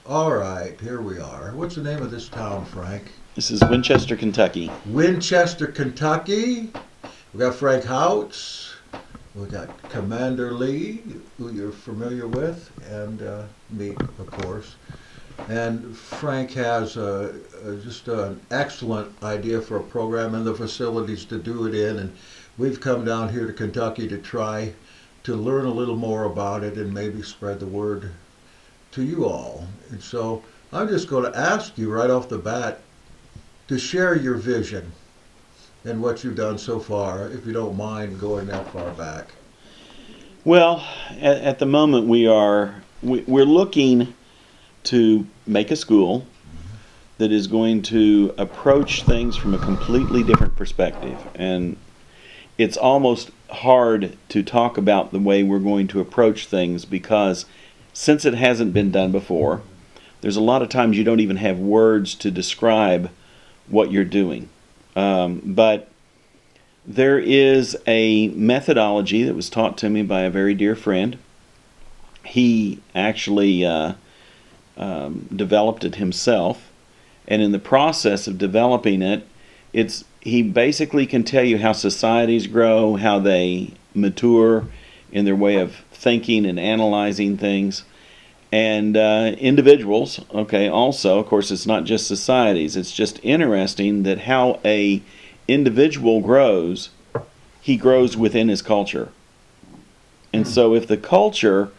All right, here we are. What's the name of this town, Frank? This is Winchester, Kentucky. Winchester, Kentucky. We got Frank Houtz. We got Commander Lee, who you're familiar with, and me, of course. And Frank has just an excellent idea for a program and the facilities to do it in. And we've come down here to Kentucky to try to learn a little more about it and maybe spread the word to you all. And so I'm just going to ask you right off the bat to share your vision and what you've done so far, if you don't mind going that far back. Well, at the moment we're looking to make a school that is going to approach things from a completely different perspective. And it's almost hard to talk about the way we're going to approach things because since it hasn't been done before, there's a lot of times you don't even have words to describe what you're doing. But there is a methodology that was taught to me by a very dear friend. He actually developed it himself, and in the process of developing it, he basically can tell you how societies grow, how they mature in their way of thinking and analyzing things, and individuals. Okay, also, of course, it's not just societies. It's just interesting that how a individual grows, he grows within his culture. And so if the culture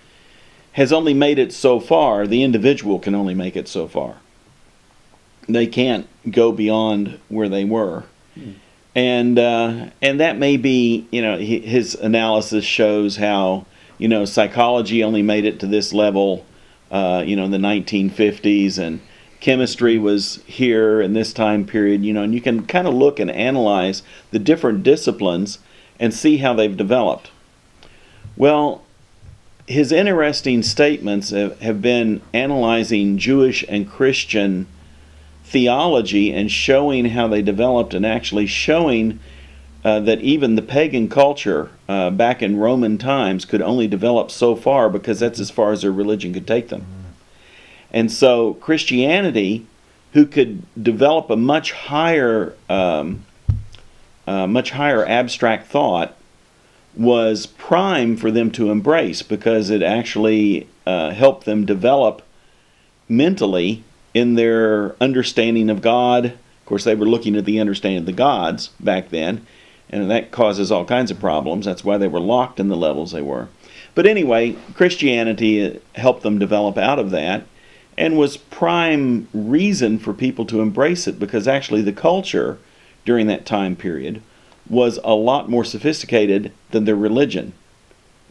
has only made it so far, the individual can only make it so far. They can't go beyond where they were. And that may be, his analysis shows how, psychology only made it to this level, in the 1950s, and chemistry was here in this time period, and you can kind of look and analyze the different disciplines and see how they've developed. Well, his interesting statements have been analyzing Jewish and Christian theology and showing how they developed, and actually showing that even the pagan culture back in Roman times could only develop so far because that's as far as their religion could take them. And so Christianity, who could develop a much higher abstract thought, was prime for them to embrace because it actually helped them develop mentally in their understanding of God. Of course, they were looking at the understanding of the gods back then, and that causes all kinds of problems. That's why they were locked in the levels they were. But anyway, Christianity helped them develop out of that, and was prime reason for people to embrace it, because actually the culture during that time period was a lot more sophisticated than their religion.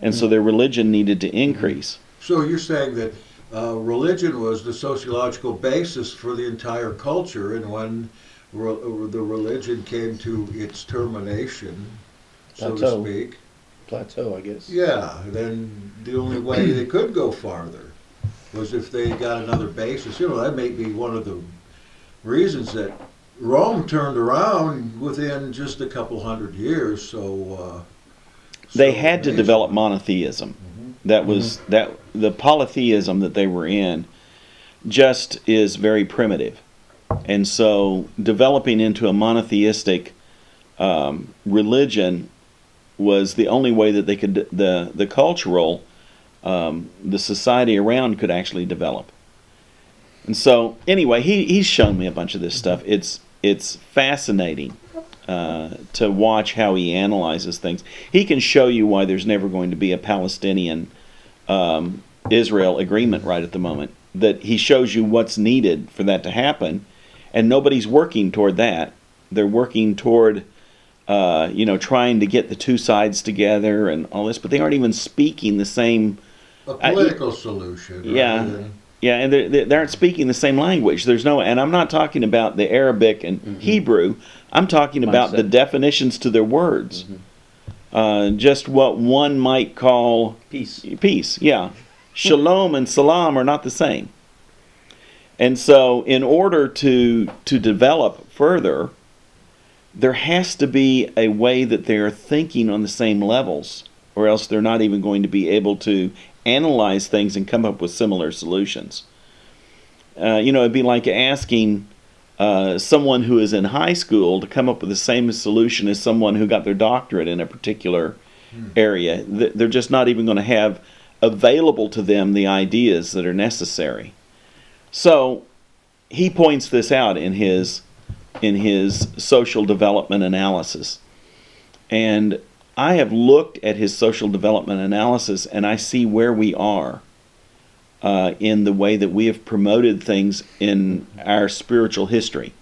And so their religion needed to increase. So you're saying that religion was the sociological basis for the entire culture, and when the religion came to its termination, so to speak. Plateau, I guess. Yeah, then the only way they could go farther was if they got another basis. That may be one of the reasons that Rome turned around within just a couple hundred years. So they had to develop monotheism. That was the polytheism that they were in just is very primitive, and so developing into a monotheistic religion was the only way that they could the cultural the society around could actually develop. And so anyway, he's shown me a bunch of this stuff. It's fascinating to watch how he analyzes things. He can show you why there's never going to be a Palestinian Israel agreement right at the moment. That he shows you what's needed for that to happen, and nobody's working toward that. They're working toward trying to get the two sides together and all this, but they aren't even speaking the same. A political solution. Yeah. Yeah, and they aren't speaking the same language. There's no, and I'm not talking about the Arabic and Hebrew. I'm talking about the definitions to their words. Just what one might call peace. Peace, yeah. Shalom and salam are not the same. And so in order to develop further, there has to be a way that they are thinking on the same levels, or else they're not even going to be able to analyze things and come up with similar solutions. It'd be like asking someone who is in high school to come up with the same solution as someone who got their doctorate in a particular area. They're just not even going to have available to them the ideas that are necessary. So he points this out in his social development analysis. And I have looked at his social development analysis, and I see where we are in the way that we have promoted things in our spiritual history,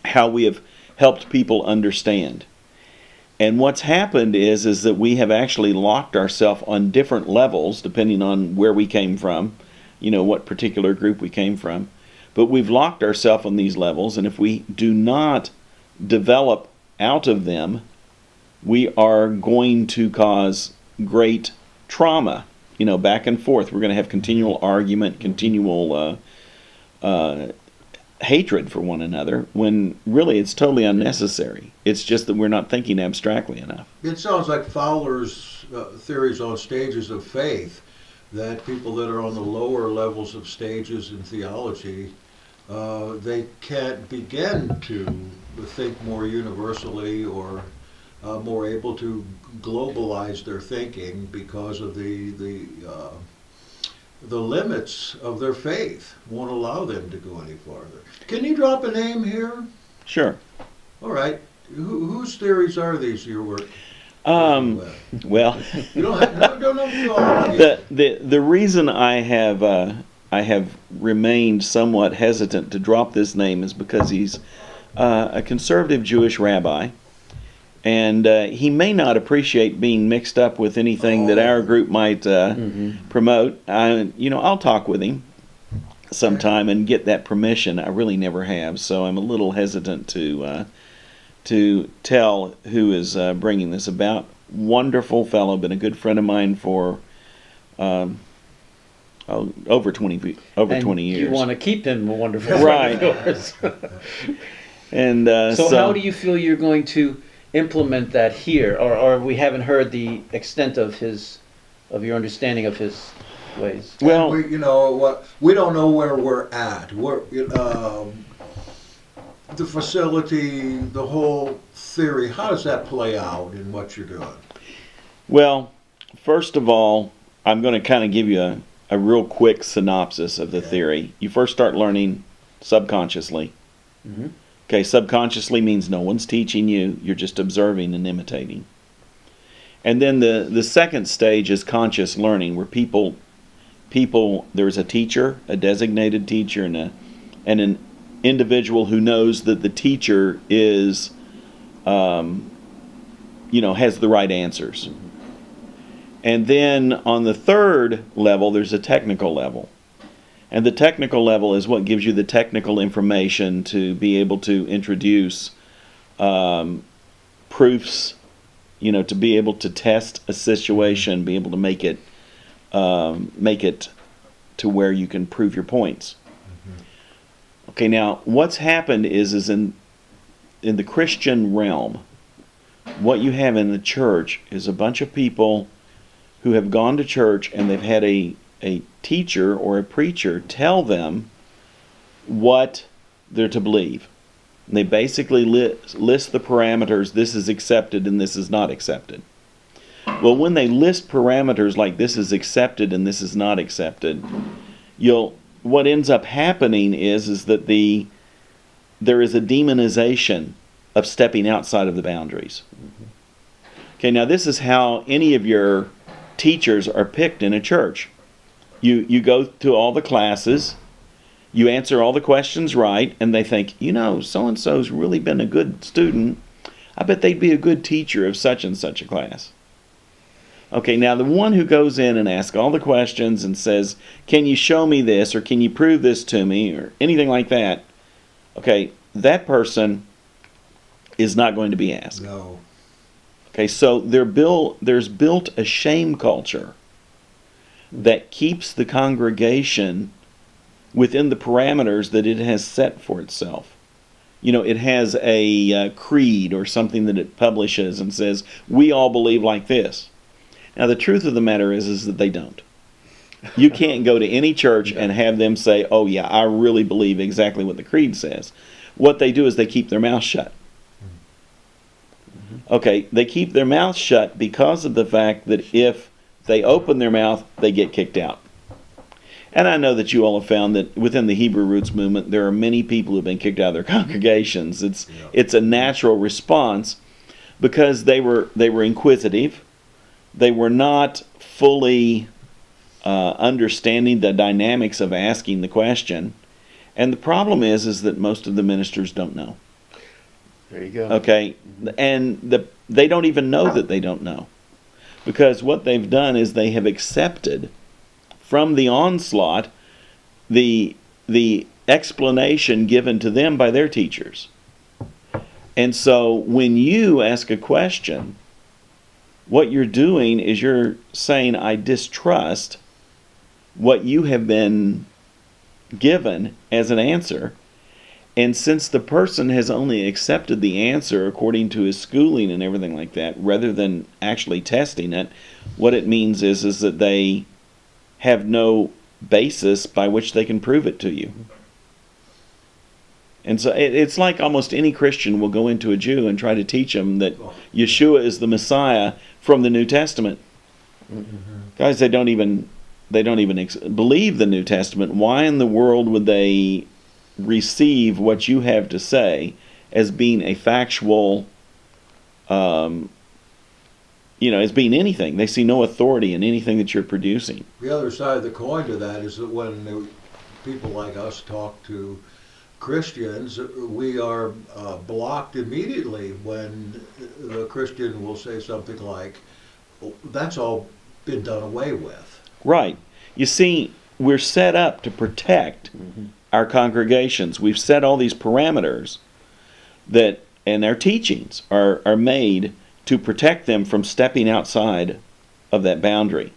how we have helped people understand. And what's happened is that we have actually locked ourselves on different levels, depending on where we came from, what particular group we came from. But we've locked ourselves on these levels, and if we do not develop out of them, we are going to cause great trauma, back and forth. We're going to have continual argument, continual hatred for one another, when really it's totally unnecessary. It's just that we're not thinking abstractly enough. It sounds like Fowler's theories on stages of faith, that people that are on the lower levels of stages in theology, they can't begin to think more universally or more able to globalize their thinking because of the limits of their faith won't allow them to go any farther. Can you drop a name here? Sure. All right. Whose theories are these your work? Well, you don't have, no, the reason I have remained somewhat hesitant to drop this name is because he's a conservative Jewish rabbi, and he may not appreciate being mixed up with anything that our group might promote. I'll talk with him sometime and get that permission. I really never have, so I'm a little hesitant to tell who is bringing this about. Wonderful fellow, been a good friend of mine for over 20 years. You want to keep him a wonderful right. friend of yours. And so how do you feel you're going to implement that here, or we haven't heard the extent of your understanding of his ways? Well, we don't know where we're at. The facility, the whole theory, how does that play out in what you're doing? Well, first of all, I'm going to kind of give you a real quick synopsis of the theory. You first start learning subconsciously. Mm-hmm. Okay, subconsciously means no one's teaching you, you're just observing and imitating. And then the second stage is conscious learning, where people there's a teacher, a designated teacher, and an individual who knows that the teacher is has the right answers. Mm-hmm. And then on the third level, there's a technical level. And the technical level is what gives you the technical information to be able to introduce proofs, to be able to test a situation, be able to make it to where you can prove your points. Mm-hmm. Okay, now what's happened is in the Christian realm, what you have in the church is a bunch of people who have gone to church and they've had a teacher or a preacher tell them what they're to believe. And they basically list the parameters, this is accepted and this is not accepted. Well, when they list parameters like this is accepted and this is not accepted, what ends up happening is that there is a demonization of stepping outside of the boundaries. Mm-hmm. Okay, now this is how any of your teachers are picked in a church. You go to all the classes, you answer all the questions right, and they think, so-and-so's really been a good student. I bet they'd be a good teacher of such and such a class. Okay, now the one who goes in and asks all the questions and says, can you show me this, or can you prove this to me, or anything like that, okay, that person is not going to be asked. No. Okay, so there's built a shame culture that keeps the congregation within the parameters that it has set for itself. It has a creed or something that it publishes and says, we all believe like this. Now, the truth of the matter is that they don't. You can't go to any church and have them say, oh yeah, I really believe exactly what the creed says. What they do is they keep their mouth shut. Okay, they keep their mouth shut because of the fact that if they open their mouth, they get kicked out. And I know that you all have found that within the Hebrew Roots movement, there are many people who have been kicked out of their congregations. It's a natural response because they were inquisitive. They were not fully understanding the dynamics of asking the question. And the problem is that most of the ministers don't know. There you go. Okay, and they don't even know that they don't know, because what they've done is they have accepted from the onslaught the explanation given to them by their teachers. And so when you ask a question, what you're doing is you're saying, I distrust what you have been given as an answer. And since the person has only accepted the answer according to his schooling and everything like that, rather than actually testing it, what it means is that they have no basis by which they can prove it to you. And so it's like almost any Christian will go into a Jew and try to teach them that Yeshua is the Messiah from the New Testament. Guys, they don't even believe the New Testament. Why in the world would they receive what you have to say as being a factual, as being anything? They see no authority in anything that you're producing. The other side of the coin to that is that when people like us talk to Christians, we are blocked immediately when the Christian will say something like, oh, that's all been done away with. Right. You see, we're set up to protect our congregations. We've set all these parameters that, and our teachings are made to protect them from stepping outside of that boundary.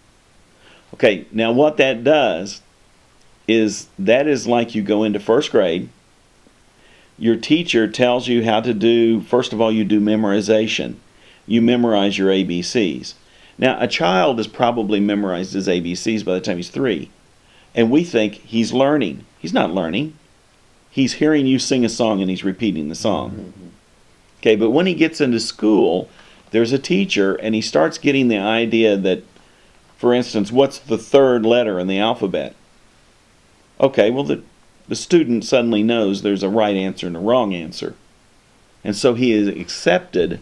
Okay, now what that does is that is like you go into first grade. Your teacher tells you how to do, first of all, you do memorization. You memorize your ABCs. Now, a child has probably memorized his ABCs by the time he's 3. And we think he's learning. He's not learning. He's hearing you sing a song and he's repeating the song. Okay, but when he gets into school, there's a teacher and he starts getting the idea that, for instance, what's the third letter in the alphabet? Okay, well, the student suddenly knows there's a right answer and a wrong answer. And so he has accepted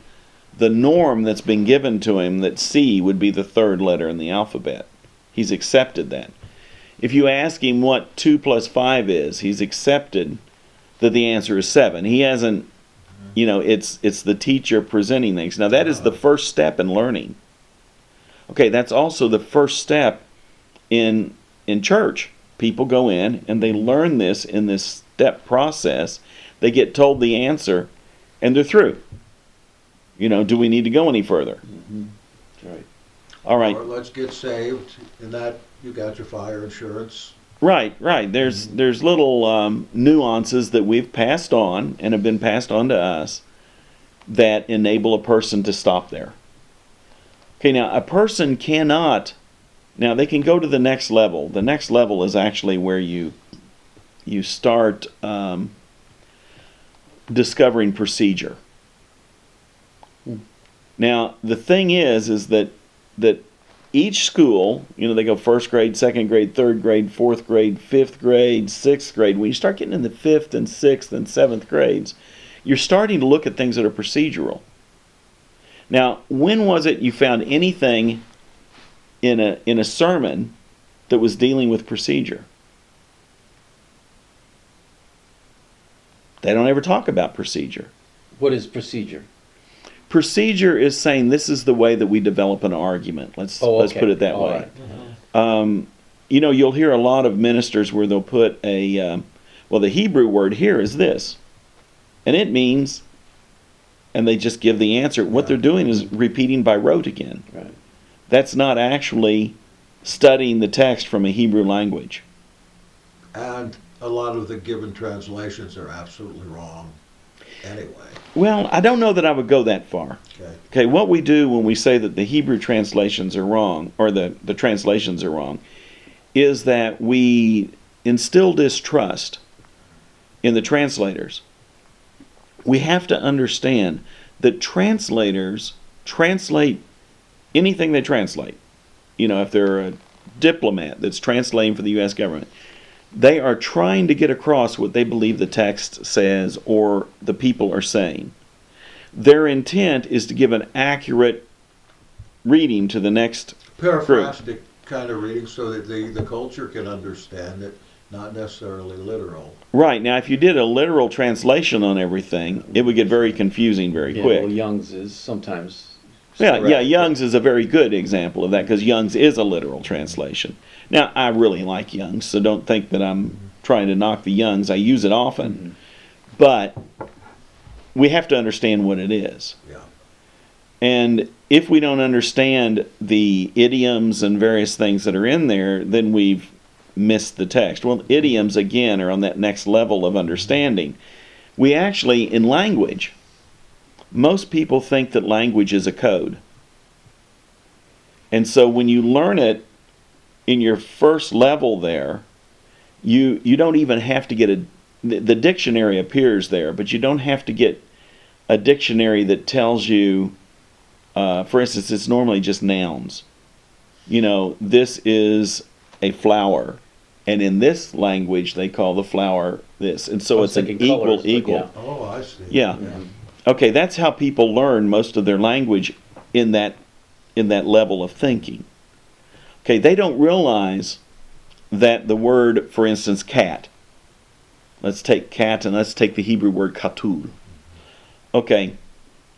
the norm that's been given to him that C would be the third letter in the alphabet. He's accepted that. If you ask him what 2 plus 5 is, he's accepted that the answer is 7. He hasn't, it's the teacher presenting things. Now that is the first step in learning. Okay, that's also the first step in church. People go in and they learn this in this step process. They get told the answer and they're through. Do we need to go any further? Right. All right. Or let's get saved, and that you got your fire insurance. Right. There's little nuances that we've passed on and have been passed on to us that enable a person to stop there. Okay, now a person cannot. Now they can go to the next level. The next level is actually where you start discovering procedure. Now the thing is that each school, they go first grade, second grade, third grade, fourth grade, fifth grade, sixth grade. When you start getting in the fifth and sixth and seventh grades, you're starting to look at things that are procedural. Now, when was it you found anything in a sermon that was dealing with procedure? They don't ever talk about procedure. What is procedure? Procedure is saying this is the way that we develop an argument. Let's put it that way. Right. You'll hear a lot of ministers where they'll put the Hebrew word here is this, and it means, and they just give the answer. What they're doing is repeating by rote again. Right. That's not actually studying the text from a Hebrew language. And a lot of the given translations are absolutely wrong anyway. Well, I don't know that I would go that far. Okay, what we do when we say that the Hebrew translations are wrong, or the translations are wrong, is that we instill distrust in the translators. We have to understand that translators translate anything they translate. You know, if they're a diplomat that's translating for the U.S. government, they are trying to get across what they believe the text says or the people are saying. Their intent is to give an accurate reading to the next group. Paraphrastic kind of reading so that the culture can understand it, not necessarily literal. Right. Now, if you did a literal translation on everything, it would get very confusing very Yeah, quick. well, Young's is sometimes. Yeah, correct. Young's is a very good example of that because Young's is a literal translation. Now, I really like Young's, so don't think that I'm trying to knock the Young's. I use it often. But we have to understand what it is. Yeah. And if we don't understand the idioms and various things that are in there, then we've missed the text. Well, idioms, again, are on that next level of understanding. We actually, in language, most people think that language is a code. And so when you learn it in your first level there, you don't even have to get the dictionary appears there, but you don't have to get a dictionary that tells you, for instance, it's normally just nouns. You know, this is a flower. And in this language, they call the flower this. And so it's an equal. Yeah. Oh, I see. Yeah. Okay, that's how people learn most of their language in that level of thinking. Okay, they don't realize that the word, for instance, cat. Let's take cat and let's take the Hebrew word Chatul. Okay,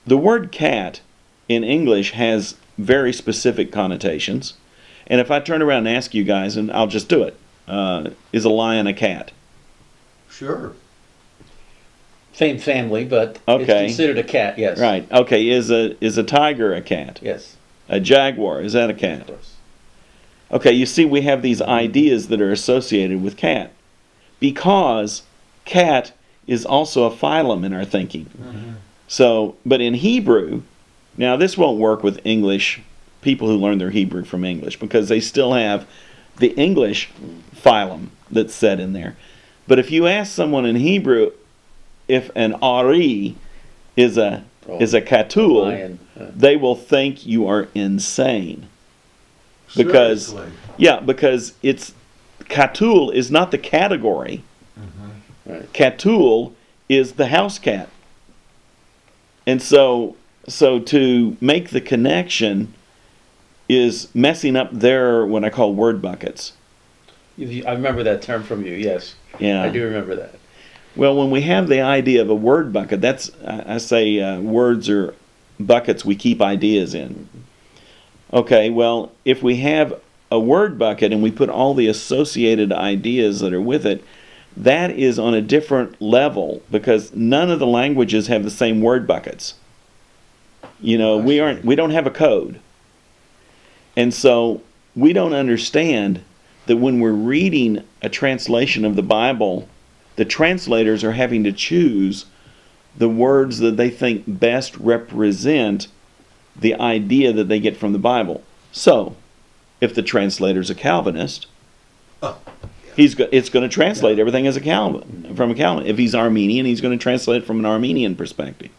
the word cat in English has very specific connotations. And if I turn around and ask you guys, and I'll just do it, is a lion a cat? Sure. Same family, but Okay. it's considered a cat, yes. Right. Okay, is a tiger a cat? Yes. A jaguar, is that a cat? Of course. Okay, you see we have these ideas that are associated with cat. Because cat is also a phylum in our thinking. So, but in Hebrew, now this won't work with English, people who learn their Hebrew from English, because they still have the English phylum that's set in there. But if you ask someone in Hebrew if an Ari is a Chatul, Lion, they will think you are insane. Because Seriously. because it's Chatul is not the category. Right. Chatul is the house cat. And so to make the connection is messing up their what I call word buckets. I remember that term from you, yes. Yeah. I do remember that. Well, when we have the idea of a word bucket, that's I say words are buckets we keep ideas in. Okay, well, if we have a word bucket and we put all the associated ideas that are with it, that is on a different level because none of the languages have the same word buckets. You know, we don't have a code. And so we don't understand that when we're reading a translation of the Bible, the translators are having to choose the words that they think best represent the idea that they get from the Bible. So, if the translator's a Calvinist, it's going to translate everything as from a Calvin. If he's Armenian, he's going to translate it from an Armenian perspective.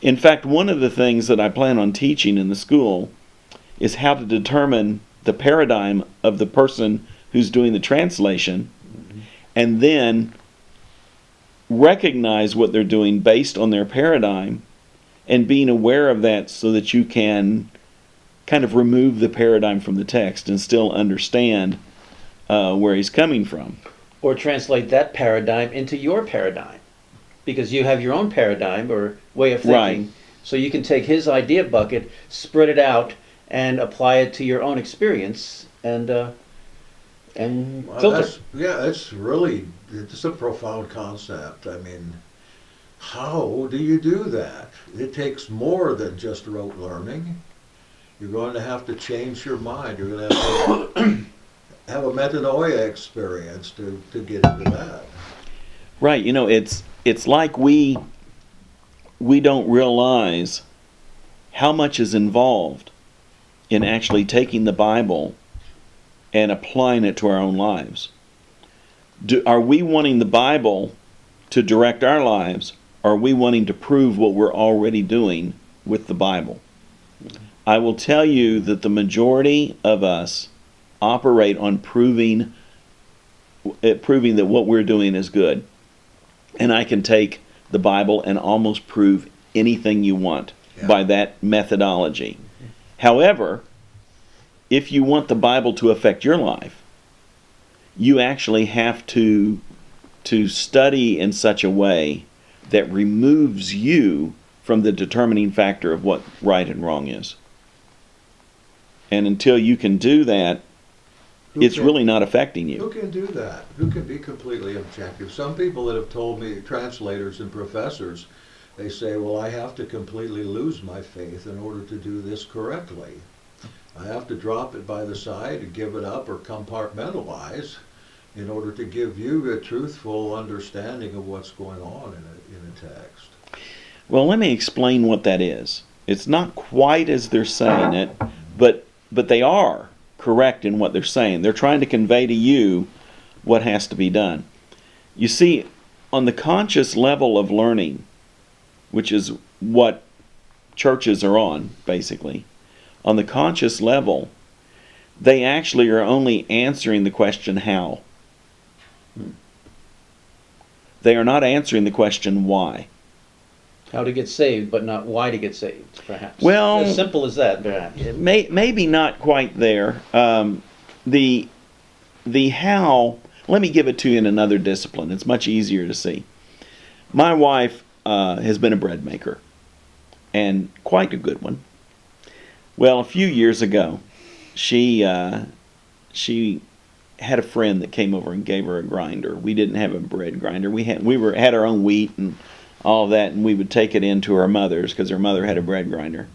In fact, one of the things that I plan on teaching in the school is how to determine the paradigm of the person who's doing the translation and then recognize what they're doing based on their paradigm and being aware of that so that you can kind of remove the paradigm from the text and still understand where he's coming from. Or translate that paradigm into your paradigm. Because you have your own paradigm or way of thinking. Right. So you can take his idea bucket, spread it out, and apply it to your own experience and filter. It's a profound concept. I mean, how do you do that? It takes more than just rote learning. You're going to have to change your mind. You're going to have to have a metanoia experience to get into that. Right. You know, it's like we don't realize how much is involved in actually taking the Bible and applying it to our own lives. Are we wanting the Bible to direct our lives, or are we wanting to prove what we're already doing with the Bible? I will tell you that the majority of us operate on proving that what we're doing is good. And I can take the Bible and almost prove anything you want by that methodology. However, if you want the Bible to affect your life, you actually have to study in such a way that removes you from the determining factor of what right and wrong is. And until you can do that, it's really not affecting you. Who can do that? Who can be completely objective? Some people that have told me, translators and professors, they say, well, I have to completely lose my faith in order to do this correctly. I have to drop it by the side and give it up or compartmentalize in order to give you a truthful understanding of what's going on in a text. Well, let me explain what that is. It's not quite as they're saying it, but they are correct in what they're saying. They're trying to convey to you what has to be done. You see, on the conscious level of learning, which is what churches are on, basically, on the conscious level, they actually are only answering the question how. They are not answering the question why. How to get saved, but not why to get saved, perhaps. Well, as simple as that, perhaps. Maybe not quite there. The how, let me give it to you in another discipline. It's much easier to see. My wife has been a bread maker, and quite a good one. Well, a few years ago, she had a friend that came over and gave her a grinder. We didn't have a bread grinder. We had our own wheat and all of that, and we would take it into her mother's because her mother had a bread grinder.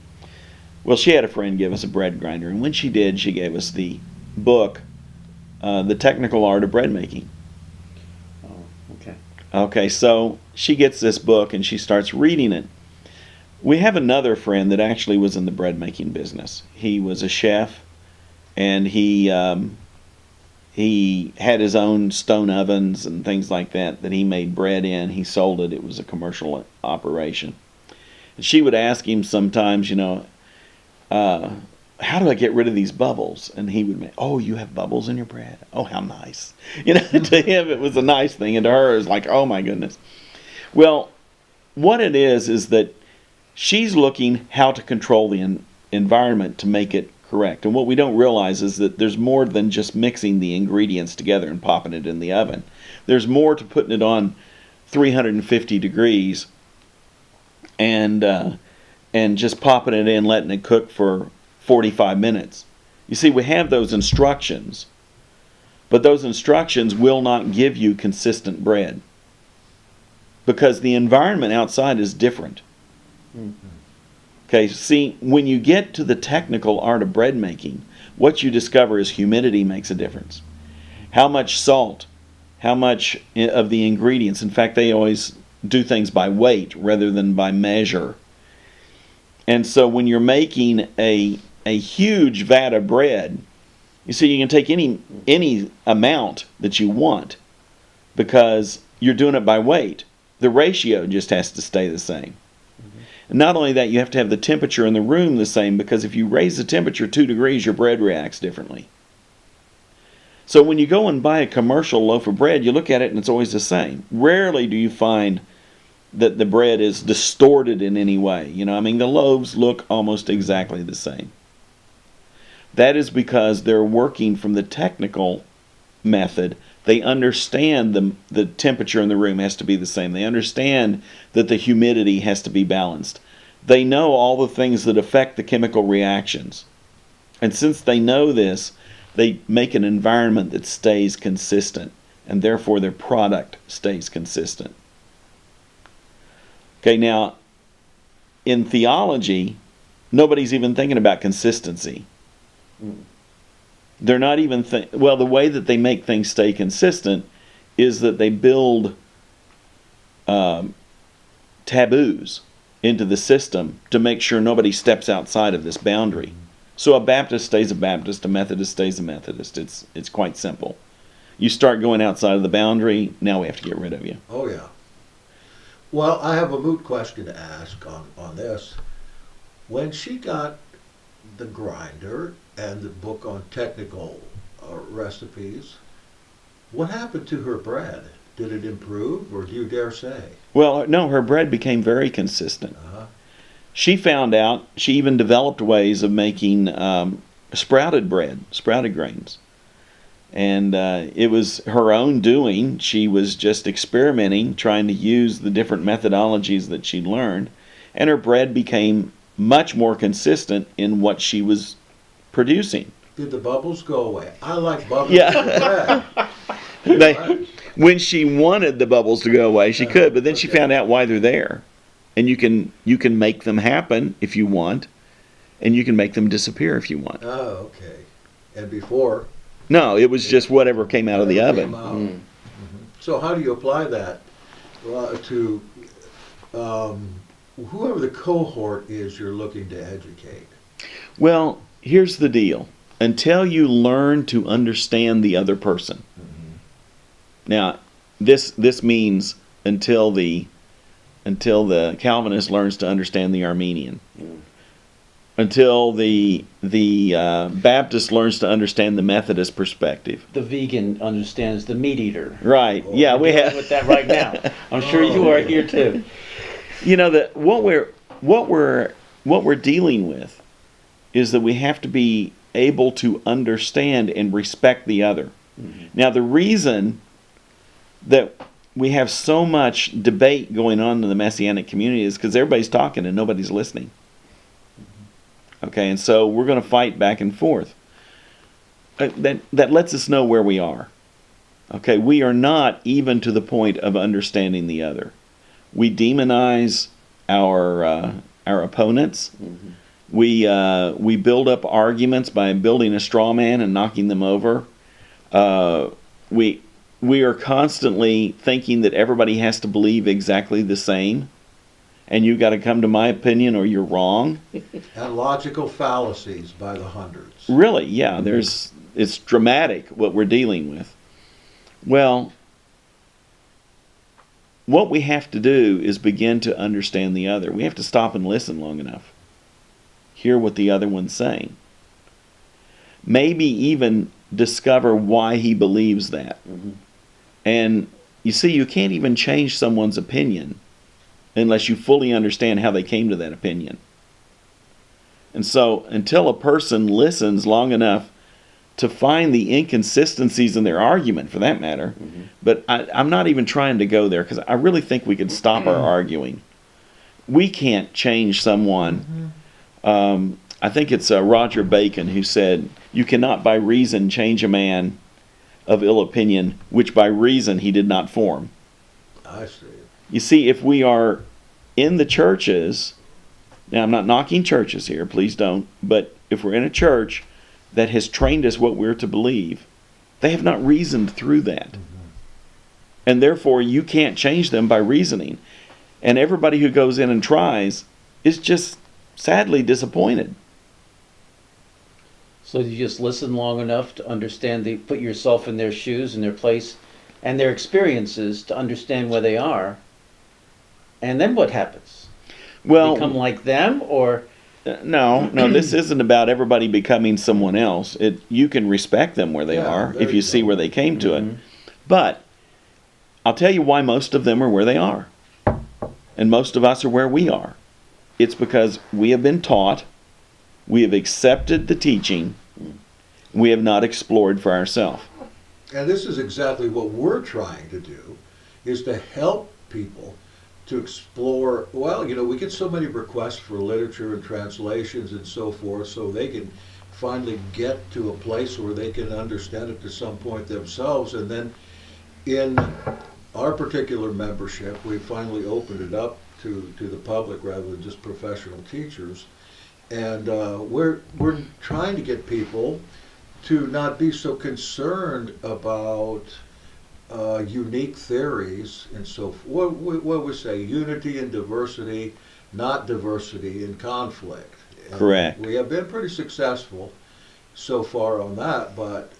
Well, she had a friend give us a bread grinder, and when she did, she gave us the book, The Technical Art of Bread Making. Oh, okay. Okay, so she gets this book and she starts reading it. We have another friend that actually was in the bread making business. He was a chef, and he had his own stone ovens and things like that he made bread in. He sold it. It was a commercial operation. And she would ask him sometimes, how do I get rid of these bubbles? And he would make, oh, you have bubbles in your bread? Oh, how nice. To him it was a nice thing, and to her it was like, oh my goodness. Well, what it is that she's looking how to control the environment to make it correct. And what we don't realize is that there's more than just mixing the ingredients together and popping it in the oven. There's more to putting it on 350 degrees and just popping it in, letting it cook for 45 minutes. You see, we have those instructions, but those instructions will not give you consistent bread because the environment outside is different. Mm-hmm. Okay, see, when you get to the technical art of bread making, what you discover is humidity makes a difference. How much salt, how much of the ingredients. In fact, they always do things by weight rather than by measure. And so when you're making a huge vat of bread, you see, you can take any amount that you want because you're doing it by weight. The ratio just has to stay the same. And not only that, you have to have the temperature in the room the same, because if you raise the temperature 2 degrees, your bread reacts differently. So when you go and buy a commercial loaf of bread, you look at it and it's always the same. Rarely do you find that the bread is distorted in any way. The loaves look almost exactly the same. That is because they're working from the technical method. They understand the temperature in the room has to be the same. They understand that the humidity has to be balanced. They know all the things that affect the chemical reactions. And since they know this, they make an environment that stays consistent, and therefore their product stays consistent. Okay, now, in theology, nobody's even thinking about consistency. They're not even the way that they make things stay consistent is that they build taboos into the system to make sure nobody steps outside of this boundary. So a Baptist stays a Baptist, a Methodist stays a Methodist. It's quite simple. You start going outside of the boundary, now we have to get rid of you. Oh, yeah. Well, I have a moot question to ask on this. When she got the grinder and the book on technical recipes, what happened to her bread? Did it improve, or do you dare say? Well, no, her bread became very consistent. Uh-huh. She found out, she even developed ways of making sprouted bread, sprouted grains. And it was her own doing. She was just experimenting, trying to use the different methodologies that she learned. And her bread became much more consistent in what she was producing. Did the bubbles go away? I like bubbles Yeah. in bread. When she wanted the bubbles to go away, she could, but then she found out why they're there. And you can make them happen if you want, and you can make them disappear if you want. Oh, okay. And before? No, it was just whatever came out of the oven. Mm-hmm. So how do you apply that to whoever the cohort is you're looking to educate? Well, here's the deal. Until you learn to understand the other person. Mm-hmm. Now, this means until the Calvinist learns to understand the Armenian. Until the Baptist learns to understand the Methodist perspective. The vegan understands the meat eater. Right. Oh, Yeah, We're we dealing have. with that right now. I'm sure you are here too. You know that what we're dealing with is that we have to be able to understand and respect the other. Mm-hmm. Now, the reason that we have so much debate going on in the Messianic community is because everybody's talking and nobody's listening. Okay, and so we're going to fight back and forth. That lets us know where we are. Okay, we are not even to the point of understanding the other. We demonize our opponents. Mm-hmm. We build up arguments by building a straw man and knocking them over. We are constantly thinking that everybody has to believe exactly the same, and you got to come to my opinion or you're wrong. And logical fallacies by the hundreds. Really, yeah. It's dramatic what we're dealing with. Well, what we have to do is begin to understand the other. We have to stop and listen long enough. Hear what the other one's saying. Maybe even discover why he believes that. Mm-hmm. And you see, you can't even change someone's opinion unless you fully understand how they came to that opinion. And so, until a person listens long enough to find the inconsistencies in their argument, for that matter, Mm-hmm. but I'm not even trying to go there because I really think we can stop our arguing. We can't change someone. I think it's Roger Bacon who said, "You cannot by reason change a man of ill opinion, which by reason he did not form." I see. You see, if we are in the churches, now I'm not knocking churches here, please don't, but if we're in a church that has trained us what we're to believe, they have not reasoned through that. Mm-hmm. And therefore, you can't change them by reasoning. And everybody who goes in and tries is just sadly disappointed. So you just listen long enough to understand put yourself in their shoes, in their place, and their experiences to understand where they are. And then what happens? Well, Become like them, or no, this isn't about everybody becoming someone else. You can respect them where they Yeah, are there if you you see go. where they came to Mhm. it. But I'll tell you why most of them are where they are. And most of us are where we are. It's because we have been taught, we have accepted the teaching, we have not explored for ourselves. And this is exactly what we're trying to do, is to help people to explore. Well, we get so many requests for literature and translations and so forth, so they can finally get to a place where they can understand it to some point themselves. And then in our particular membership, we finally opened it up to the public rather than just professional teachers. And we're trying to get people to not be so concerned about unique theories and so forth. What we say, unity and diversity, not diversity and conflict. And Correct. we have been pretty successful so far on that, but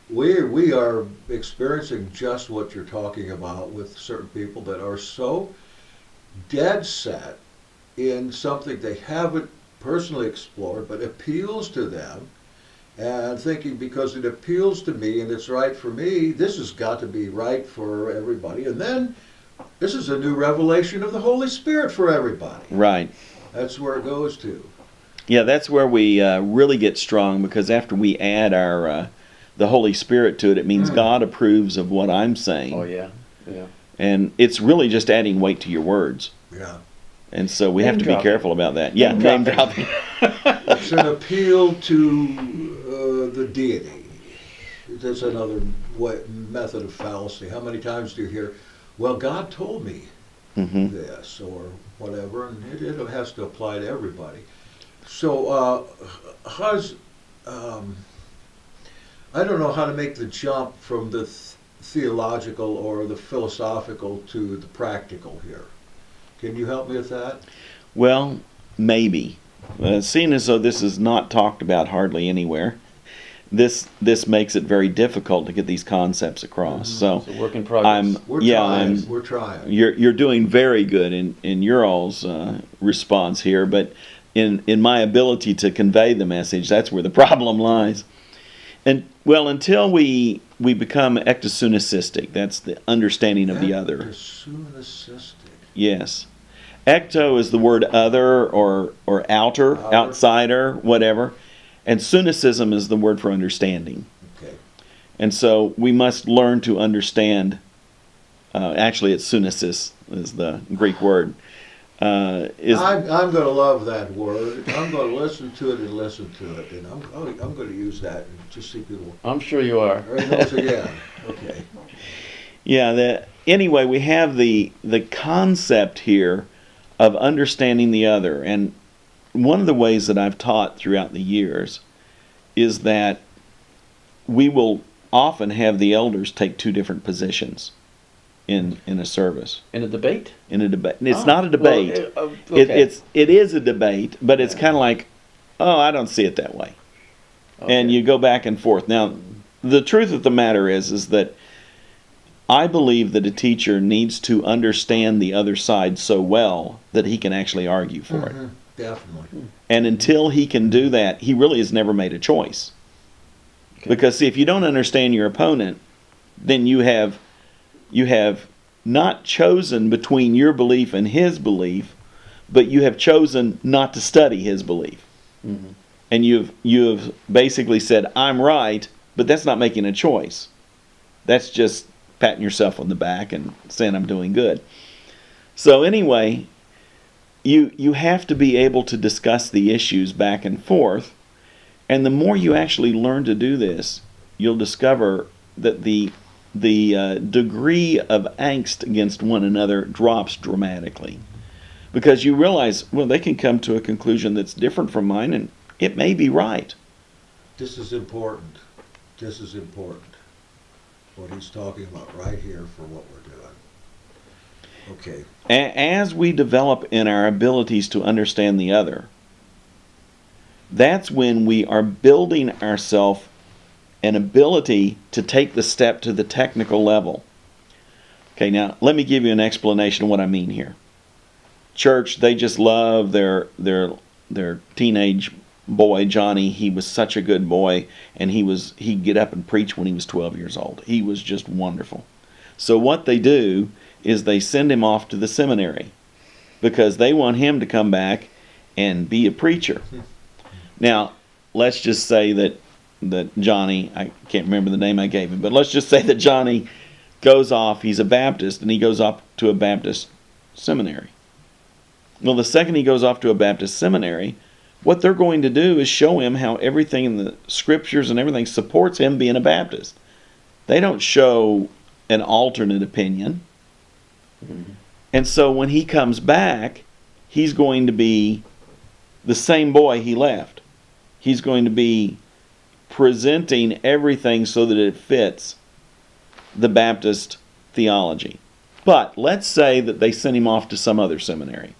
we are experiencing just what you're talking about with certain people that are so dead set in something they haven't personally explored but appeals to them, and thinking because it appeals to me and it's right for me, this has got to be right for everybody. And then this is a new revelation of the Holy Spirit for everybody. Right. That's where it goes to. Yeah, that's where we really get strong, because after we add our the Holy Spirit to it, it means God approves of what I'm saying. Oh yeah, yeah. And it's really just adding weight to your words. Yeah. And so we have to be dropping. careful about that. Yeah, name dropping. It's an appeal to the deity. That's another method of fallacy. How many times do you hear, well, God told me this, or whatever, and it has to apply to everybody. So, I don't know how to make the jump from the theological or the philosophical to the practical here. Can you help me with that? Well, maybe. Seeing as though this is not talked about hardly anywhere, this makes it very difficult to get these concepts across. So It's a work in progress. We're trying. You're doing very good in your all's response here, but in my ability to convey the message, that's where the problem lies. And well, until we become ectosoonistic, that's the understanding of the other. Ectosoonistic. Yes. Ecto is the word other or outer, outsider, whatever. And soonicism is the word for understanding. Okay. And so we must learn to understand. Actually, it's soonisis is the Greek word. I'm going to love that word. I'm going to listen to it and listen to it, and I'm going to use that and just see people. I'm sure you are. There it goes again. Okay. Yeah. Anyway, we have the concept here of understanding the other, and one of the ways that I've taught throughout the years is that we will often have the elders take two different positions in a service. In a debate? In a debate. It's not a debate. Well, okay. It is a debate, but it's kind of like, oh, I don't see it that way. Okay. And you go back and forth. Now, the truth of the matter is that I believe that a teacher needs to understand the other side so well that he can actually argue for it. Definitely. And until he can do that, he really has never made a choice. Okay. Because see, if you don't understand your opponent, then you have not chosen between your belief and his belief, but you have chosen not to study his belief. Mhm. And you've basically said, I'm right, but that's not making a choice. That's just patting yourself on the back and saying I'm doing good. So anyway, you have to be able to discuss the issues back and forth, and the more you actually learn to do this, you'll discover that the degree of angst against one another drops dramatically, because you realize, well, they can come to a conclusion that's different from mine, and it may be right. This is important. This is important. What he's talking about right here for what we're doing. Okay. As we develop in our abilities to understand the other, that's when we are building ourselves an ability to take the step to the technical level. Okay, now let me give you an explanation of what I mean here. Church, they just love their teenage boy, Johnny. He was such a good boy, and he'd get up and preach when he was 12 years old. He was just wonderful. So what they do is they send him off to the seminary because they want him to come back and be a preacher. Now, let's just say that Johnny, I can't remember the name I gave him, but let's just say that Johnny goes off, he's a Baptist, and he goes off to a Baptist seminary. Well, the second he goes off to a Baptist seminary, what they're going to do is show him how everything in the scriptures and everything supports him being a Baptist. They don't show an alternate opinion. Mm-hmm. And so when he comes back, he's going to be the same boy he left. He's going to be presenting everything so that it fits the Baptist theology. But let's say that they send him off to some other seminary.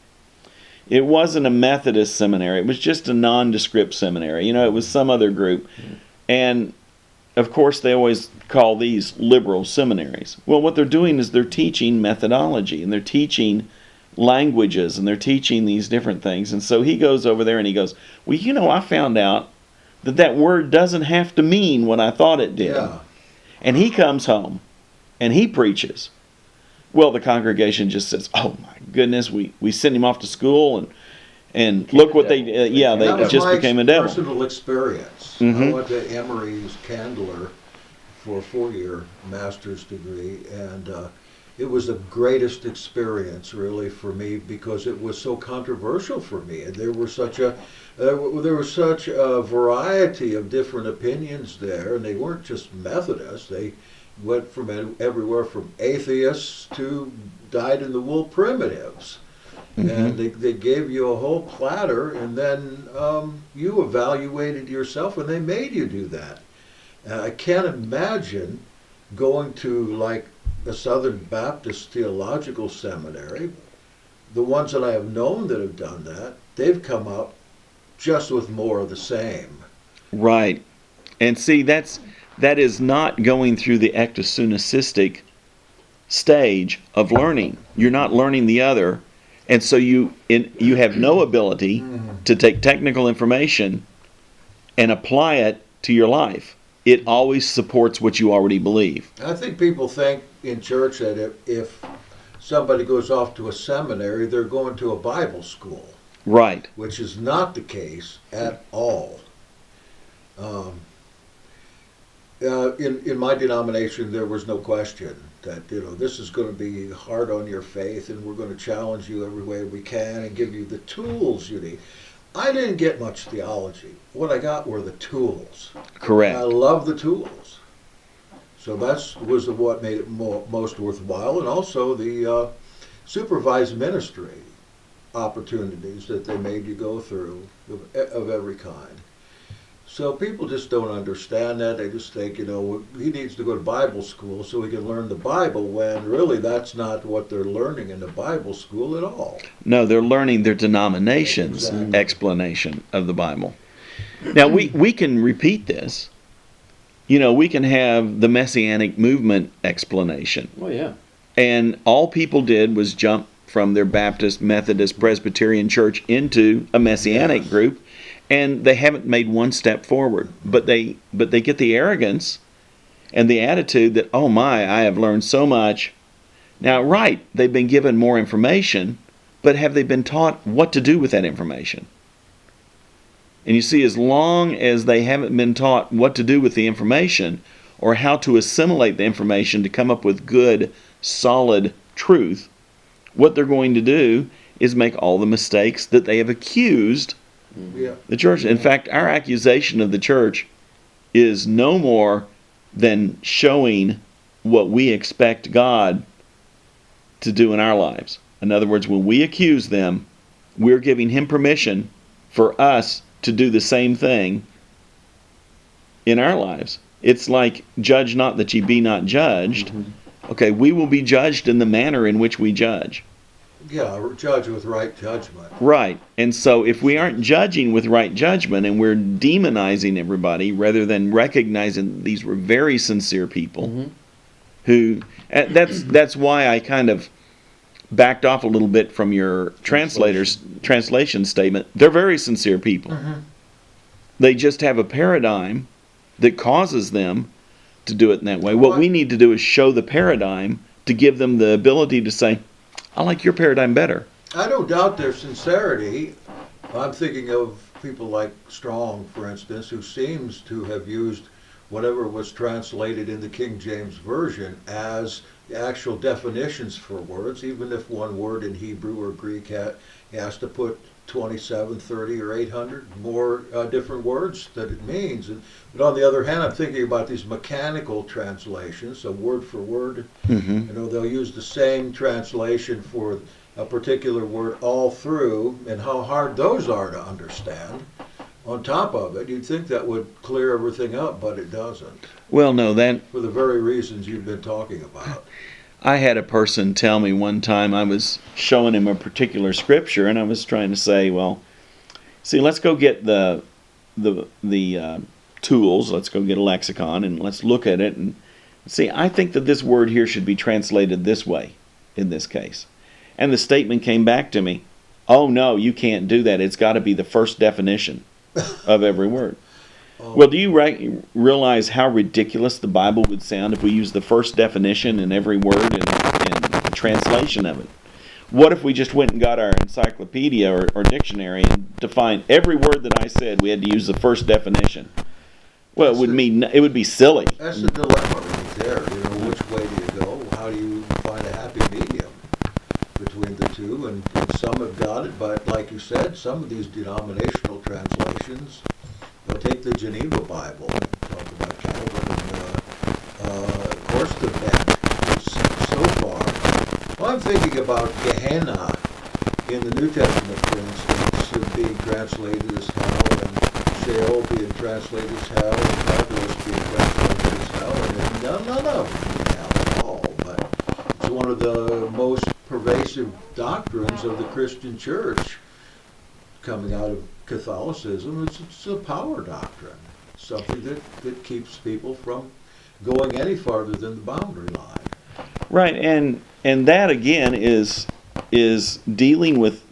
It wasn't a Methodist seminary. It was just a nondescript seminary. You know, it was some other group. And, of course, they always call these liberal seminaries. Well, what they're doing is they're teaching methodology, and they're teaching languages, and they're teaching these different things. And so he goes over there and he goes, well, you know, I found out that that word doesn't have to mean what I thought it did. Yeah. And he comes home and he preaches. Well, the congregation just says, oh my goodness, we sent him off to school, and look what they, That they was just my became a devil. personal experience. Mhm. I went to Emory's Candler for a 4-year master's degree, and it was the greatest experience really for me because it was so controversial for me, and there was such a variety of different opinions there, and they weren't just Methodists. They went from everywhere from atheists to dyed-in-the-wool primitives. And they gave you a whole platter, and then you evaluated yourself, and they made you do that. I can't imagine going to like a Southern Baptist theological seminary. The ones that I have known that have done that, they've come up just with more of the same. Right. And see, that is not going through the ectosynastic stage of learning. You're not learning the other. And so you have no ability to take technical information and apply it to your life. It always supports what you already believe. I think people think in church that if somebody goes off to a seminary, they're going to a Bible school. Right. Which is not the case at all. In my denomination, there was no question that, you know, this is going to be hard on your faith, and we're going to challenge you every way we can and give you the tools you need. I didn't get much theology. What I got were the tools. Correct. I love the tools. So that was what made it most worthwhile, and also the supervised ministry opportunities that they made you go through of every kind. So people just don't understand that. They just think, you know, he needs to go to Bible school so he can learn the Bible, when really that's not what they're learning in the Bible school at all. No, they're learning their denomination's explanation of the Bible. Now, we can repeat this. You know, we can have the Messianic movement explanation. Oh, yeah. And all people did was jump from their Baptist, Methodist, Presbyterian church into a Messianic group, and they haven't made one step forward. But they get the arrogance and the attitude that, oh my, I have learned so much. Now, right, they've been given more information, but have they been taught what to do with that information? And you see, as long as they haven't been taught what to do with the information, or how to assimilate the information to come up with good, solid truth, what they're going to do is make all the mistakes that they have accused the church. In fact, our accusation of the church is no more than showing what we expect God to do in our lives. In other words, when we accuse them, we're giving Him permission for us to do the same thing in our lives. It's like, judge not that ye be not judged. Okay, we will be judged in the manner in which we judge. Yeah, judge with right judgment. Right. And so if we aren't judging with right judgment, and we're demonizing everybody rather than recognizing these were very sincere people who, that's why I kind of backed off a little bit from your translation statement. They're very sincere people. They just have a paradigm that causes them to do it in that way. What we need to do is show the paradigm to give them the ability to say, I like your paradigm better. I don't doubt their sincerity. I'm thinking of people like Strong, for instance, who seems to have used whatever was translated in the King James Version as the actual definitions for words, even if one word in Hebrew or Greek has to put 27, 30, or 800 more different words that it means. But on the other hand, I'm thinking about these mechanical translations, so word for word. You know, they'll use the same translation for a particular word all through, and how hard those are to understand. On top of it, you'd think that would clear everything up, but it doesn't. Well, no, For the very reasons you've been talking about. I had a person tell me one time, I was showing him a particular scripture, and I was trying to say, well, see, let's go get the tools. Let's go get a lexicon and let's look at it and see. I think that this word here should be translated this way in this case. And the statement came back to me, oh no, you can't do that. It's got to be the first definition of every word. Well, do you realize how ridiculous the Bible would sound if we used the first definition in every word and the translation of it? What if we just went and got our encyclopedia or dictionary and defined every word that I said? We had to use the first definition. Well, it would be silly. That's the dilemma right there. You know, which way do you go? How do you find a happy medium between the two? And some have got it, but like you said, some of these denominational translations, they'll take the Geneva Bible and talk about Calvin, and of course the bent is so far. Well, I'm thinking about Gehenna in the New Testament, for instance, being translated as hell, and Sheol being translated as hell, and Tartarus being translated as hell, and none of them mean hell at all, but it's one of the most pervasive doctrines of the Christian church coming out of Catholicism. It's a power doctrine, something that keeps people from going any farther than the boundary line. Right, and that again is dealing with.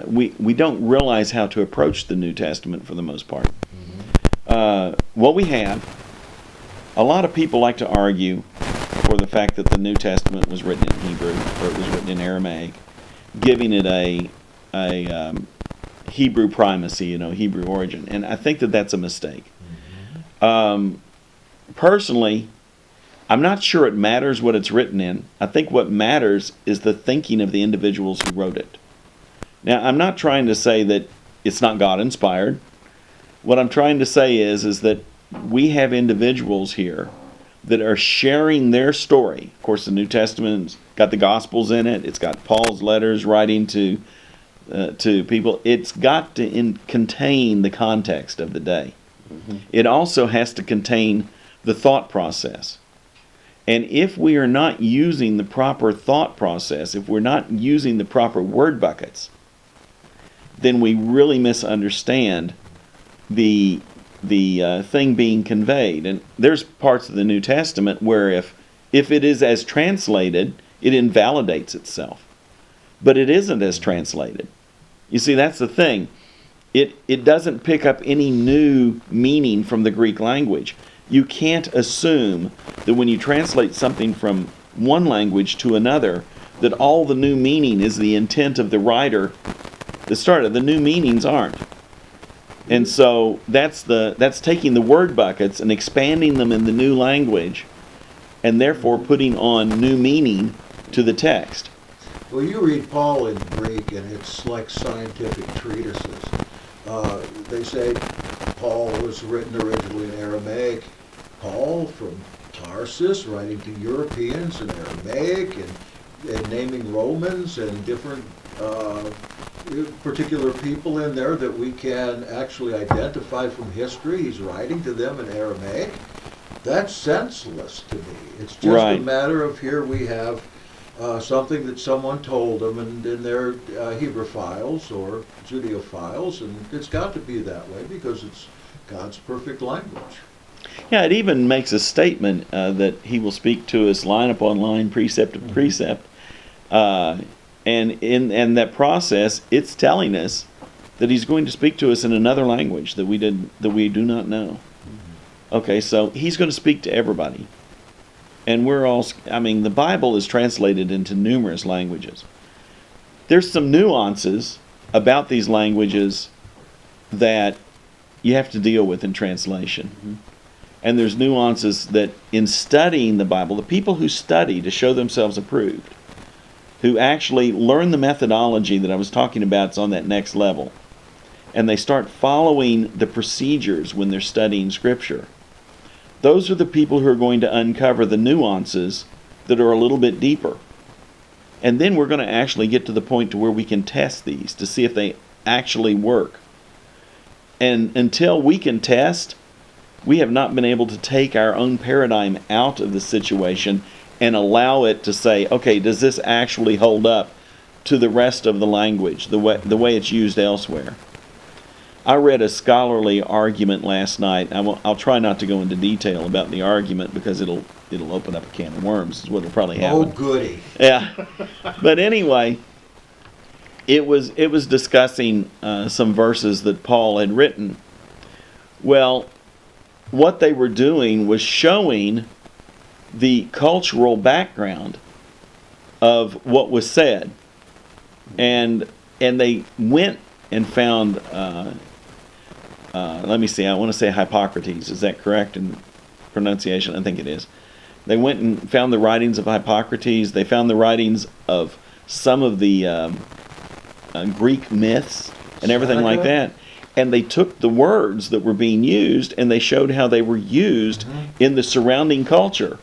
We don't realize how to approach the New Testament for the most part. What we have, a lot of people like to argue for the fact that the New Testament was written in Hebrew or it was written in Aramaic, giving it a Hebrew primacy, Hebrew origin, and I think that that's a mistake. Personally, I'm not sure it matters what it's written in. I think what matters is the thinking of the individuals who wrote it. Now, I'm not trying to say that it's not God-inspired. What I'm trying to say is that we have individuals here that are sharing their story. Of course, the New Testament's got the Gospels in it. It's got Paul's letters writing to people. It's got to contain the context of the day. It also has to contain the thought process. And if we are not using the proper thought process, if we're not using the proper word buckets, then we really misunderstand the thing being conveyed. And there's parts of the New Testament where if it is as translated, it invalidates itself. But it isn't as translated. You see, that's the thing. It doesn't pick up any new meaning from the Greek language. You can't assume that when you translate something from one language to another, that all the new meaning is the intent of the writer that started. The new meanings aren't. And so that's taking the word buckets and expanding them in the new language, and therefore putting on new meaning to the text. Well, you read Paul in Greek, and it's like scientific treatises. They say Paul was written originally in Aramaic. Paul from Tarsus writing to Europeans in Aramaic, and naming Romans and different particular people in there that we can actually identify from history. He's writing to them in Aramaic. That's senseless to me. It's just right. A matter of here we have something that someone told them in their Hebrewophiles or Judeophiles, and it's got to be that way because it's God's perfect language. Yeah, it even makes a statement that he will speak to us line upon line, precept upon precept. And in that process, it's telling us that he's going to speak to us in another language that we do not know. Okay, so he's going to speak to everybody. And the Bible is translated into numerous languages. There's some nuances about these languages that you have to deal with in translation. And there's nuances that in studying the Bible, the people who study to show themselves approved, who actually learn the methodology that I was talking about, is on that next level. And they start following the procedures when they're studying Scripture. Those are the people who are going to uncover the nuances that are a little bit deeper. And then we're going to actually get to the point to where we can test these to see if they actually work. And until we can test, we have not been able to take our own paradigm out of the situation and allow it to say, okay, does this actually hold up to the rest of the language, the way it's used elsewhere? I read a scholarly argument last night. I'll try not to go into detail about the argument because it'll open up a can of worms. Is what it'll probably happen. Oh, goody. Yeah, but anyway, it was discussing some verses that Paul had written. Well, what they were doing was showing the cultural background of what was said, and they went and found. Let me see. I want to say Hippocrates. Is that correct in pronunciation? I think it is. They went and found the writings of Hippocrates. They found the writings of some of the Greek myths and everything like that. And they took the words that were being used and they showed how they were used in the surrounding culture.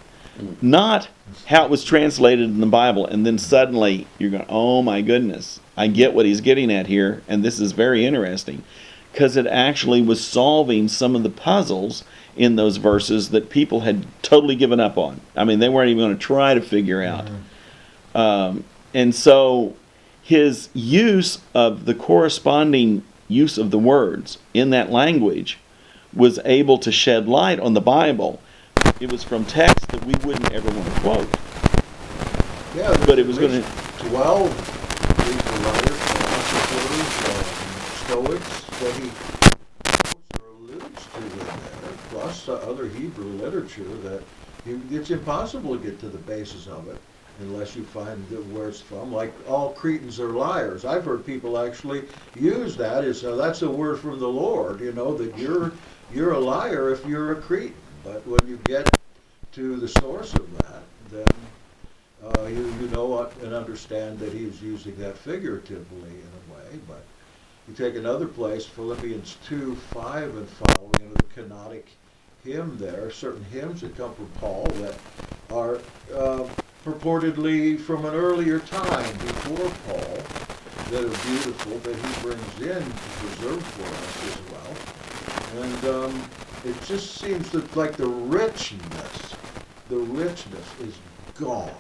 Not how it was translated in the Bible. And then suddenly you're going, oh my goodness, I get what he's getting at here. And this is very interesting. Because it actually was solving some of the puzzles in those verses that people had totally given up on. I mean, they weren't even going to try to figure out. And so his use of the corresponding use of the words in that language was able to shed light on the Bible. It was from text that we wouldn't ever want to quote. Yeah, but it was going to 12 Greek writers, philosophers, Stoics that he quotes or alludes to in there, plus other Hebrew literature that it's impossible to get to the basis of it unless you find where it's from. Like all Cretans are liars. I've heard people actually use that as that's a word from the Lord. You know that you're a liar if you're a Cretan. But when you get to the source of that, then you know and understand that he was using that figuratively in a way. But you take another place, Philippians 2:5 and following, the canonic hymn there, certain hymns that come from Paul that are purportedly from an earlier time before Paul that are beautiful that he brings in to preserve for us as well. And it just seems that like the richness is gone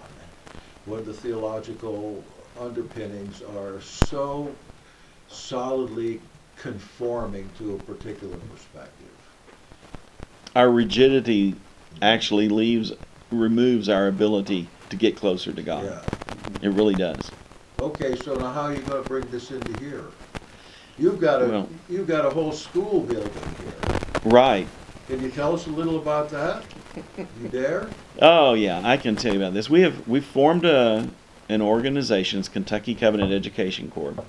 when the theological underpinnings are so solidly conforming to a particular perspective. Our rigidity actually removes our ability to get closer to God. Yeah. It really does. Okay, so now how are you going to bring this into here? You've got a whole school building here. Right. Can you tell us a little about that? You dare? Oh yeah, I can tell you about this. We've formed an organization. It's Kentucky Covenant Education Corps,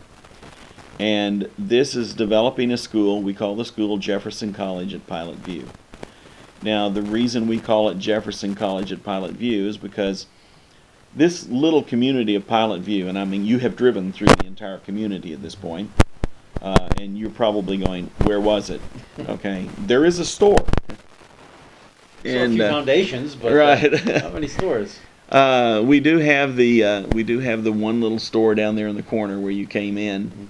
and this is developing a school. We call the school Jefferson College at Pilot View. Now, the reason we call it Jefferson College at Pilot View is because this little community of Pilot View, and I mean, you have driven through the entire community at this point, and you're probably going, where was it? Okay, there is a store. So a few foundations, but right. How many stores? We do have the one little store down there in the corner where you came in.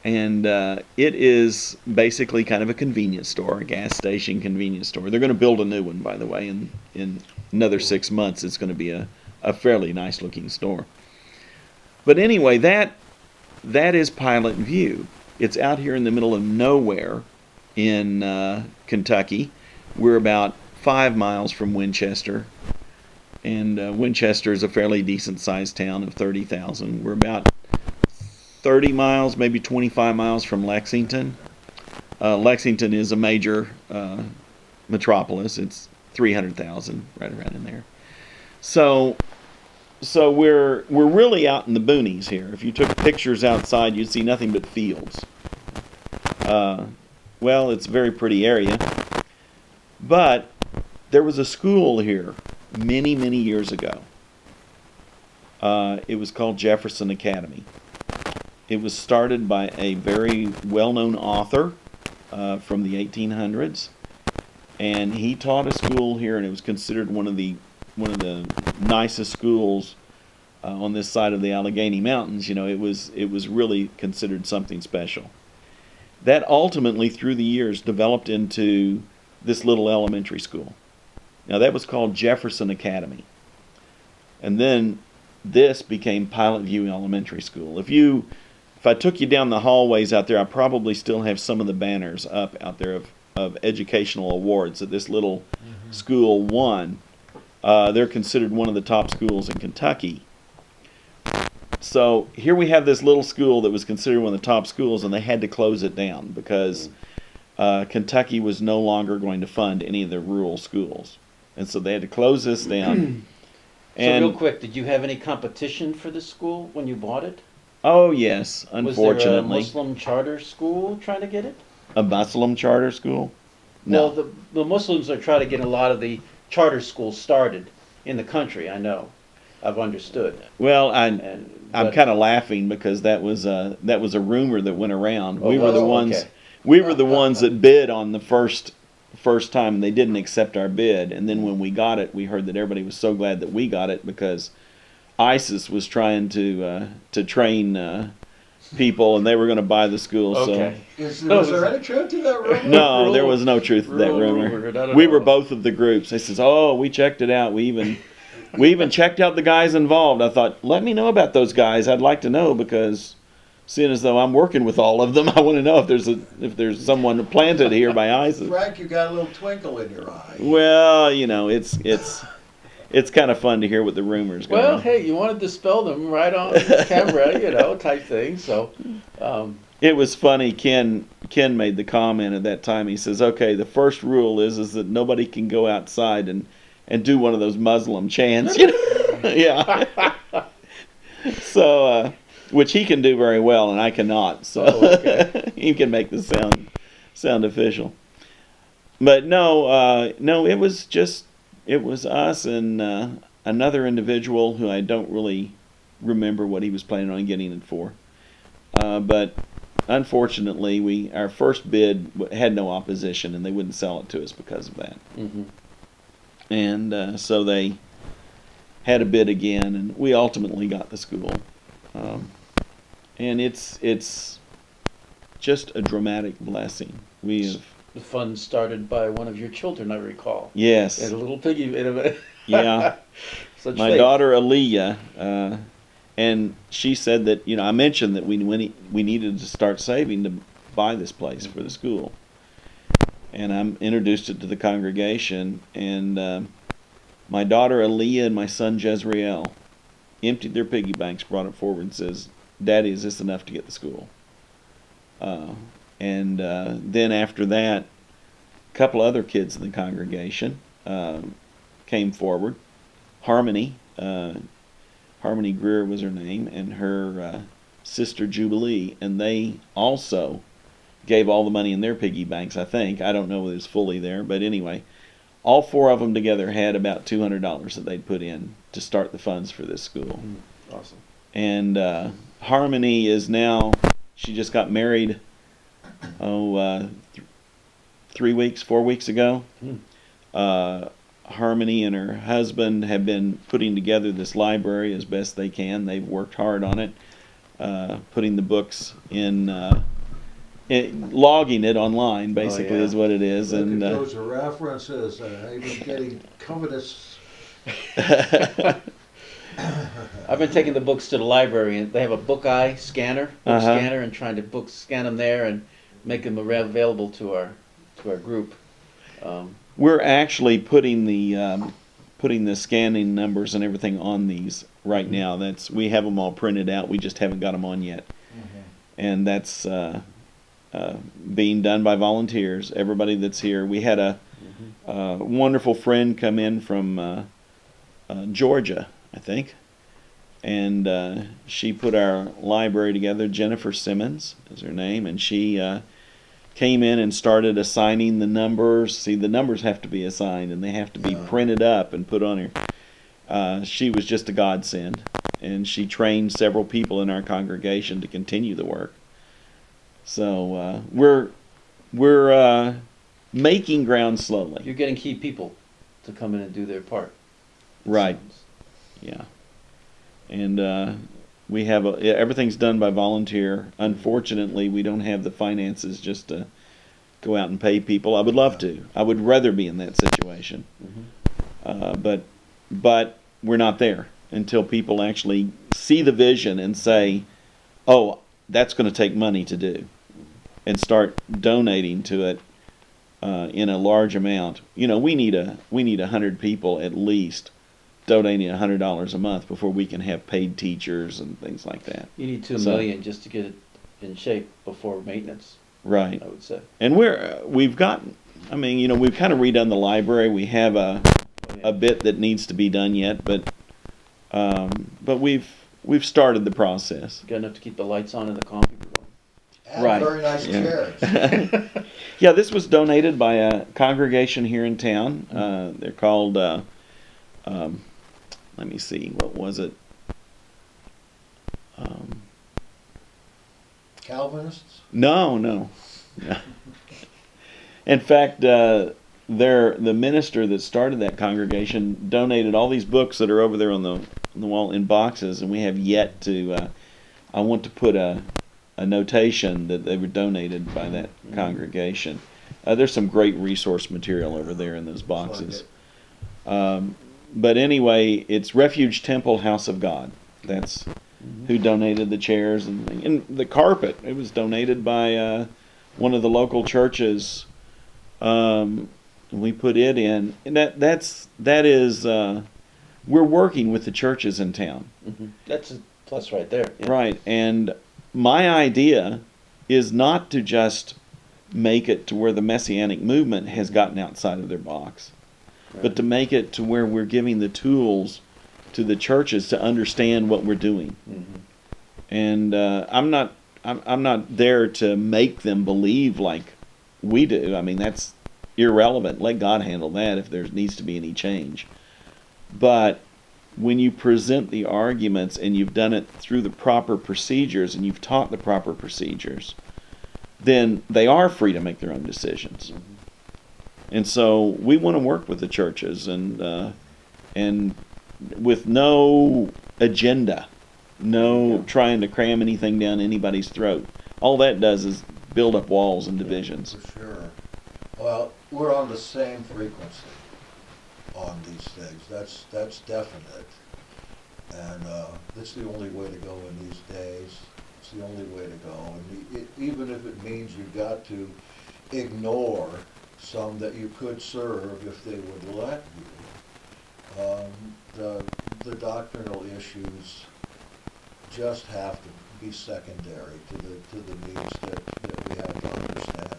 And it is basically kind of a convenience store, a gas station convenience store. They're going to build a new one, by the way, in another 6 months. It's going to be a fairly nice looking store. But anyway, that is Pilot View. It's out here in the middle of nowhere in Kentucky. We're about 5 miles from Winchester. And Winchester is a fairly decent sized town of 30,000. We're about 30 miles, maybe 25 miles from Lexington. Lexington is a major metropolis. It's 300,000, right around in there. So we're really out in the boonies here. If you took pictures outside, you'd see nothing but fields. Well, it's a very pretty area. But there was a school here many, many years ago. It was called Jefferson Academy. It was started by a very well-known author from the 1800s, and he taught a school here, and it was considered one of the nicest schools on this side of the Allegheny Mountains. You know, it was really considered something special. That ultimately, through the years, developed into this little elementary school. Now, that was called Jefferson Academy. And then this became Pilot View Elementary School. If I took you down the hallways out there, I probably still have some of the banners up out there of educational awards that this little school won. They're considered one of the top schools in Kentucky. So here we have this little school that was considered one of the top schools, and they had to close it down because Kentucky was no longer going to fund any of the rural schools. And so they had to close this down. So real quick, did you have any competition for the school when you bought it? Oh, yes, unfortunately. Was there a Muslim charter school trying to get it? A Muslim charter school? No. Well, the Muslims are trying to get a lot of the charter schools started in the country, I know. I've understood. Well, I'm kind of laughing because that was a rumor that went around. Oh, we were the ones okay. we were the ones that bid on the first time, and they didn't accept our bid. And then when we got it, we heard that everybody was so glad that we got it because ISIS was trying to train people, and they were going to buy the school. Okay. Was there any truth to that rumor? No, there was no truth to that rumor. We were both of the groups. They says, "Oh, we checked it out. We even checked out the guys involved." I thought, let me know about those guys. I'd like to know because, seeing as though I'm working with all of them, I want to know if there's someone planted here by ISIS. Frank, you got a little twinkle in your eye. Well, it's kind of fun to hear what the rumors go. Well, hey, you want to dispel them right on camera, type thing. So, it was funny. Ken made the comment at that time. He says, "Okay, the first rule is that nobody can go outside and do one of those Muslim chants." Yeah. So, which he can do very well, and I cannot. So okay. He can make the sound official. But no, it was us and another individual who I don't really remember what he was planning on getting it for. But unfortunately, our first bid had no opposition, and they wouldn't sell it to us because of that. Mm-hmm. And so they had a bid again, and we ultimately got the school. And it's just a dramatic blessing. The fund started by one of your children, I recall. Yes. And a little piggy. Yeah. My daughter Aaliyah, and she said that I mentioned that we needed to start saving to buy this place for the school, and I introduced it to the congregation, and my daughter Aaliyah and my son Jezreel emptied their piggy banks, brought it forward, and says, "Daddy, is this enough to get the school?" And then after that, a couple other kids in the congregation came forward. Harmony Greer was her name, and her sister Jubilee, and they also gave all the money in their piggy banks, I think. I don't know whether it's fully there, but anyway, all four of them together had about $200 that they'd put in to start the funds for this school. Awesome. And Harmony is now, she just got married, 4 weeks ago. Harmony and her husband have been putting together this library as best they can. They've worked hard on it, putting the books in, logging it online, basically, is what it is. Look and at those references, even getting covetous. I've been taking the books to the library, and they have a book scanner, and trying to scan them there and make them available to our group. We're actually putting the scanning numbers and everything on these right now. We have them all printed out. We just haven't got them on yet, and that's being done by volunteers. Everybody that's here. We had a wonderful friend come in from Georgia, I think, and she put our library together. Jennifer Simmons is her name, and she came in and started assigning the numbers. See, the numbers have to be assigned, and they have to be printed up and put on here. She was just a godsend, and she trained several people in our congregation to continue the work. So we're making ground slowly. You're getting key people to come in and do their part. Right. Yeah. And we have everything's done by volunteer. Unfortunately, we don't have the finances just to go out and pay people. I would love to. I would rather be in that situation. But we're not there. until people actually see the vision and say, oh, that's going to take money to do, and start donating to it in a large amount. We need 100 people at least donating $100 a month before we can have paid teachers and things like that. You need 2 million just to get it in shape before maintenance. Right. I would say. And we've kind of redone the library. We have a bit that needs to be done yet, but we've started the process. Got enough to keep the lights on in the coffee room. And Right. very nice Yeah. chairs. Yeah, this was donated by a congregation here in town. They're called, let me see, what was it? Calvinists? No. In fact, the minister that started that congregation donated all these books that are over there on the wall in boxes, and we have yet to. I want to put a notation that they were donated by that congregation. There's some great resource material over there in those boxes. But anyway, it's Refuge Temple House of God. That's who donated the chairs and the carpet. It was donated by one of the local churches. We put it in, and that is we're working with the churches in town. That's a plus right there. Yeah. Right, and my idea is not to just make it to where the Messianic movement has gotten outside of their box, but to make it to where we're giving the tools to the churches to understand what we're doing. And I'm not there to make them believe like we do. I mean, that's irrelevant. Let God handle that if there needs to be any change. But when you present the arguments and you've done it through the proper procedures and you've taught the proper procedures, then they are free to make their own decisions. And so we want to work with the churches and with no agenda, no trying to cram anything down anybody's throat. All that does is build up walls and divisions. For sure. Well, we're on the same frequency on these things. That's definite. And it's the only way to go in these days. It's the only way to go. And even if it means you've got to ignore some that you could serve if they would let you. The doctrinal issues just have to be secondary to the needs that we have to understand.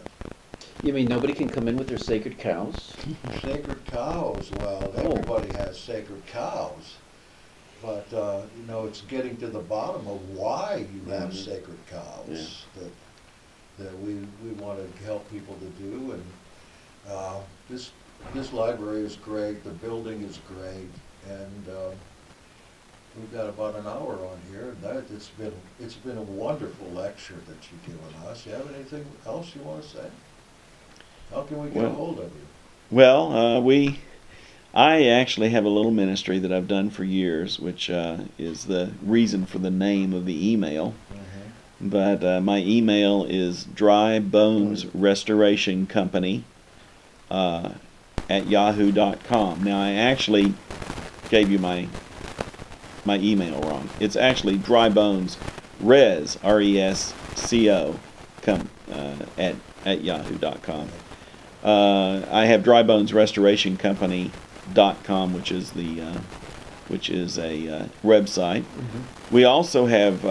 You mean nobody can come in with their sacred cows? Sacred cows, well, everybody has sacred cows. But, it's getting to the bottom of why you have sacred cows that we want to help people to do. And this library is great, the building is great, and we've got about an hour on here. It's been a wonderful lecture that you've given us. You have anything else you want to say? How can we get a hold of you? Well, I actually have a little ministry that I've done for years, which is the reason for the name of the email. But my email is drybonesrestorationcompany at yahoo.com. Now, I actually gave you my email wrong. It's actually drybones, R-E-S-C-O, at yahoo.com. I have drybonesrestorationcompany.com, which is a website. We also have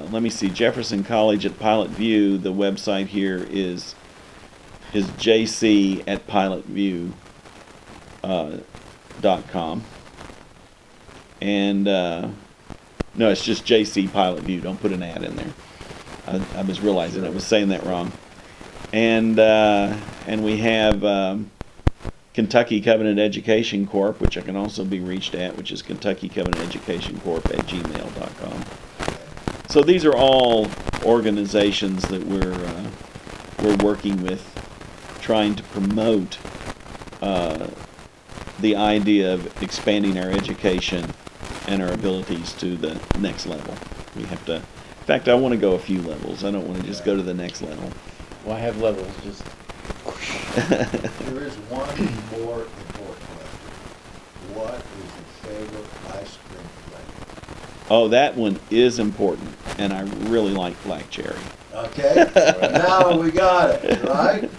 let me see, Jefferson College at Pilot View. The website here is jc at pilotview.com. And no, it's just JC Pilot View. Don't put an ad in there. I was realizing I was saying that wrong. And we have Kentucky Covenant Education Corp, which I can also be reached at, which is Kentucky Covenant Education Corp at gmail.com. So these are all organizations that we're working with, trying to promote the idea of expanding our education and our abilities to the next level. We have to. In fact, I want to go a few levels. I don't want to just go to the next level. Well, I have levels. Just There is one more important question. What is your favorite ice Oh, that one is important, and I really like black cherry. Okay, now we got it, right?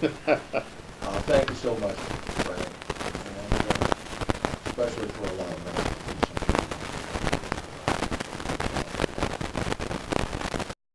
Thank you so much, Frank, and especially for